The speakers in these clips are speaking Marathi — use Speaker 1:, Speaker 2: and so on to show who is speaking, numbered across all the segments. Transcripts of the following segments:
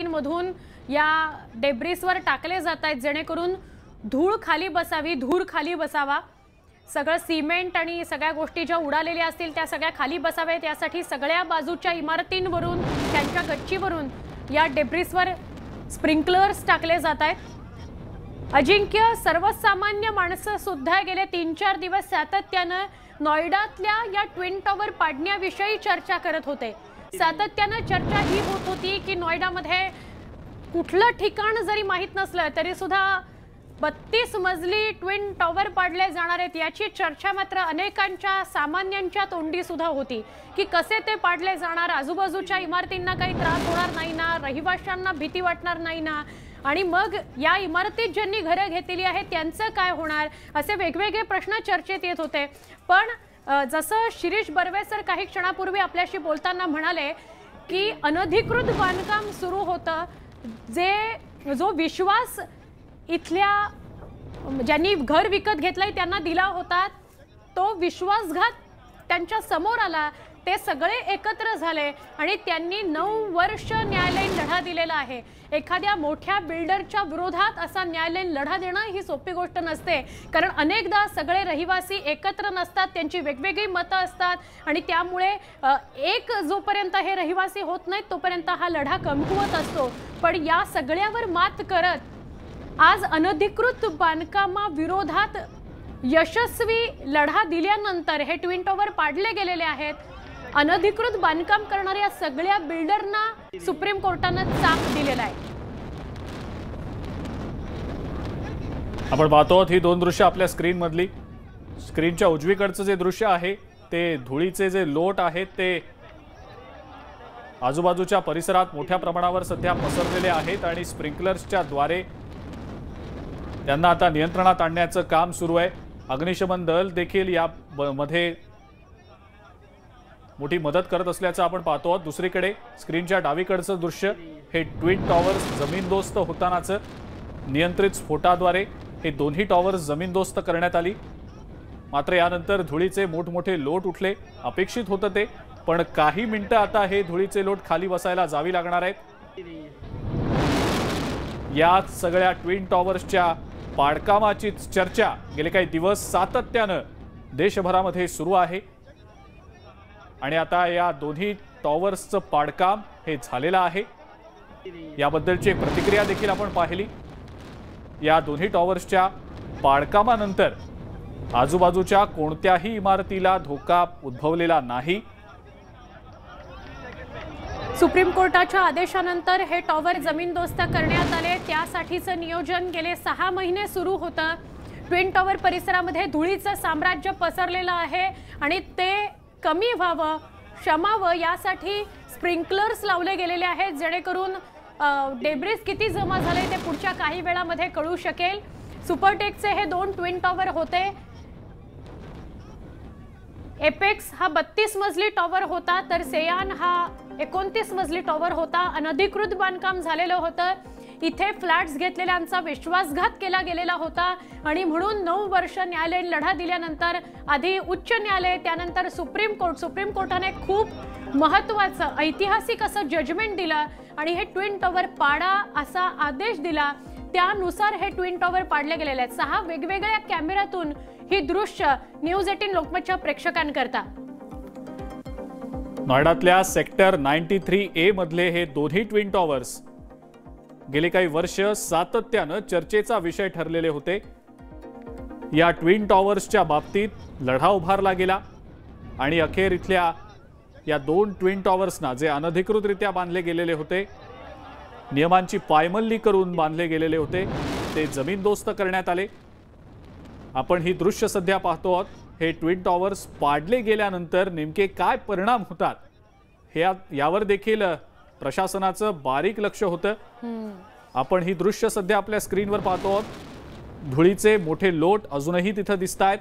Speaker 1: मधून या डेब्रिसवर टाकले जात आहेत जेणेकरून धूळ खाली बसावी, धूर खाली बसावा। सगळं सिमेंट आणि सगळ्या गोष्टी ज्या उडालेल्या असतील त्या सगळ्या खाली बसाव्यात यासाठी सगळ्या बाजूच्या इमारतींवरून त्यांच्या गच्चीवरून या डेब्रिसवर स्प्रिंकलर्स टाकले जात आहेत। अजिंक्य, सर्वसामान्य माणसं सुद्धा गेले 3-4 दिवस सातत्याने नोएडातल्या या ट्विन टॉवर पाडण्याविषयी चर्चा करत होते। सातत्याने चर्चा ही होत होती की नोएडामध्ये कुठलं ठिकाण जरी माहित नसलं तरी सुद्धा 32 मजली ट्विन टॉवर पाडले जाणार आहेत याची चर्चा मात्र अनेकांच्या सामान्यांच्या तोंडी सुद्धा होती की कसे ते पाडले जाणार, आजूबाजूच्या इमारतींना काही त्रास होणार नाही ना, रहिवाशांना भीती वाटणार नाही ना, आणि मग या इमारतीत ज्यांनी घरं घेतलेली आहेत त्यांचं काय होणार, असे वेगवेगळे प्रश्न चर्चेत येत होते। पण जसं शिरीष बर्वे सर काही क्षणापूर्वी आपल्याशी बोलताना म्हणाले की अनधिकृत बांधकाम सुरू होतं, जो विश्वास इथल्या ज्यांनी घर विकत घेतलंय त्यांना दिला होता तो विश्वासघात त्यांच्या समोर आला। ते सगळे एकत्र झाले आणि त्यांनी 9 वर्ष न्यायालयीन लढा दिलेला आहे। एखाद्या मोठ्या बिल्डरच्या विरोधात असा न्यायालयीन लढा देणं ही सोपी गोष्ट नसते, कारण अनेकदा सगळे रहिवासी एकत्र नसतात, त्यांची वेगवेगळी मतं असतात आणि त्यामुळे एक जोपर्यंत हे रहिवासी होत नाहीत तोपर्यंत हा लढा कमकुवत असतो। पण या सगळ्यावर मात करत आज अनधिकृत बांधकामाविरोधात यशस्वी लढा दिल्यानंतर हे ट्विन टॉवर पाडले गेलेले आहेत। अनधिकृत बांधकाम करणाऱ्या सगळ्या बिल्डरना सुप्रीम कोर्टाने चाप दिलेला आहे।
Speaker 2: आपण पाहतो ही दोन दृश्य आपल्या स्क्रीन मधली, स्क्रीनच्या उजवीकडचं जे दृश्य आहे ते धुळीचे जे लोट आहेत ते आजूबाजूच्या परिसरात मोठ्या प्रमाणावर सध्या पसरलेले आहेत आणि स्प्रिंकलर्सच्या द्वारे त्यांना आता नियंत्रणात आणण्याचं काम सुरू आहे। अग्निशमन दल देखील या मध्ये मोठी मदत करत असल्याचं आपण पाहतो आहोत। दुसरीकडे स्क्रीनच्या डावीकडचं दृश्य हे ट्विन टॉवर्स जमीनदोस्त होतानाचं, नियंत्रित स्फोटाद्वारे हे दोन्ही टॉवर्स जमीनदोस्त करण्यात आली। मात्र यानंतर धुळीचे मोठमोठे लोट उठले, अपेक्षित होतं ते, पण काही मिनिटं आता हे धुळीचे लोट खाली बसायला जावी लागणार आहेत। या सगळ्या ट्विन टॉवर्सच्या पाडकामाची चर्चा गेले काही दिवस सातत्यानं देशभरामध्ये सुरू आहे आणि आता या दोन्ही टॉवर्सचं पाडकाम हे झालेलं आहे। याबद्दलची प्रतिक्रिया देखील आपण पाहिली। या दोन्ही टॉवर्सच्या पाडकामानंतर आजूबाजूच्या कोणत्याही इमारतीला धोका उद्भवलेला नाही।
Speaker 1: सुप्रीम कोर्टाच्या आदेशानंतर हे टॉवर जमीनदोस्त करण्यात आले, त्यासाठीचं नियोजन गेले 6 महिने सुरू होतं। ट्विन टॉवर परिसरामध्ये धुळीचं साम्राज्य पसरलेलं आहे आणि ते कमी व्हावं, शमावं यासाठी स्प्रिंकलर्स लावले गेलेले आहेत जेणेकरून डेब्रिस किती जमा झाले ते पुढच्या काही वेळामध्ये कळू शकेल। सुपरटेकचे हे 2 ट्विन टॉवर होते। एपेक्स हा 32 मजली टॉवर होता तर सेयान हा 29 मजली टॉवर होता। अनधिकृत बांधकाम झालेलं होतं, इथे फ्लॅट्स घेतलेल्यांचा विश्वासघात केला गेलेला होता आणि म्हणून 9 वर्ष न्यायालयीन लढा दिल्यानंतर आधी उच्च न्यायालय, त्यानंतर सुप्रीम कोर्टाने खूप महत्त्वाचं ऐतिहासिक असं जजमेंट दिलं आणि हे ट्विन टॉवर पाडा असा आदेश दिला। त्यानुसार हे ट्विन टॉवर पाडले गेलेले आहेत। 6 वेगवेगळ्या कॅमेऱ्यातून ही दृश्य न्यूज 18 लोकमतच्या प्रेक्षकांकरता।
Speaker 2: नोएडातल्या सेक्टर 93A मधले हे दोन्ही ट्विन टॉवर्स गेले काही वर्ष सातत्यानं चर्चेचा विषय ठरलेले होते। या ट्विन टॉवर्सच्या बाबतीत लढा उभारला गेला आणि अखेर इथल्या या 2 ट्विन टॉवर्सना जे अनधिकृतरित्या बांधले गेलेले होते, नियमांची पायमल्ली करून बांधले गेलेले होते, ते जमीनदोस्त करण्यात आले। आपण ही दृश्य सध्या पाहतो आहोत। हे ट्विन टॉवर्स पाडले गेल्यानंतर नेमके काय परिणाम होतात हे यावर देखील प्रशासनाचं बारीक लक्ष होतं। आपण ही दृश्य सध्या आपल्या स्क्रीनवर पाहतो आहोत। धुळीचे मोठे लोट अजूनही तिथे दिसतायत।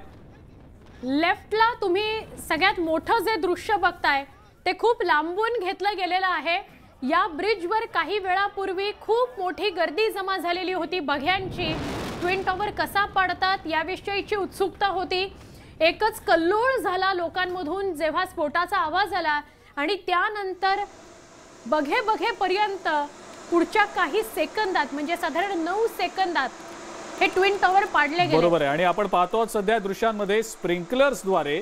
Speaker 1: लेफ्टला तुम्ही सगळ्यात मोठं जे दृश्य बघताय ते खूप लांबून घेतलं गेलेलं आहे। या ब्रिजवर काही वेळापूर्वी खूप मोठी गर्दी जमा झालेली होती बघ्यांची। ट्विन टॉवर कसा पाडतात याविषयीची उत्सुकता होती। एकच कल्लोळ झाला लोकांमधून जेव्हा स्फोटाचा आवाज आला आणि त्यानंतर बघेपर्यंत पुढच्या काही सेकंदात म्हणजे साधारण 9 सेकंदात हे ट्विन टॉवर पाडले गेले.
Speaker 2: बरोबर आहे. आणि आपण पाहतो सध्या दृश्यांमध्ये स्प्रिंकलर्सद्वारे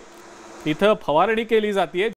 Speaker 2: इथं फवारणी केली जाते.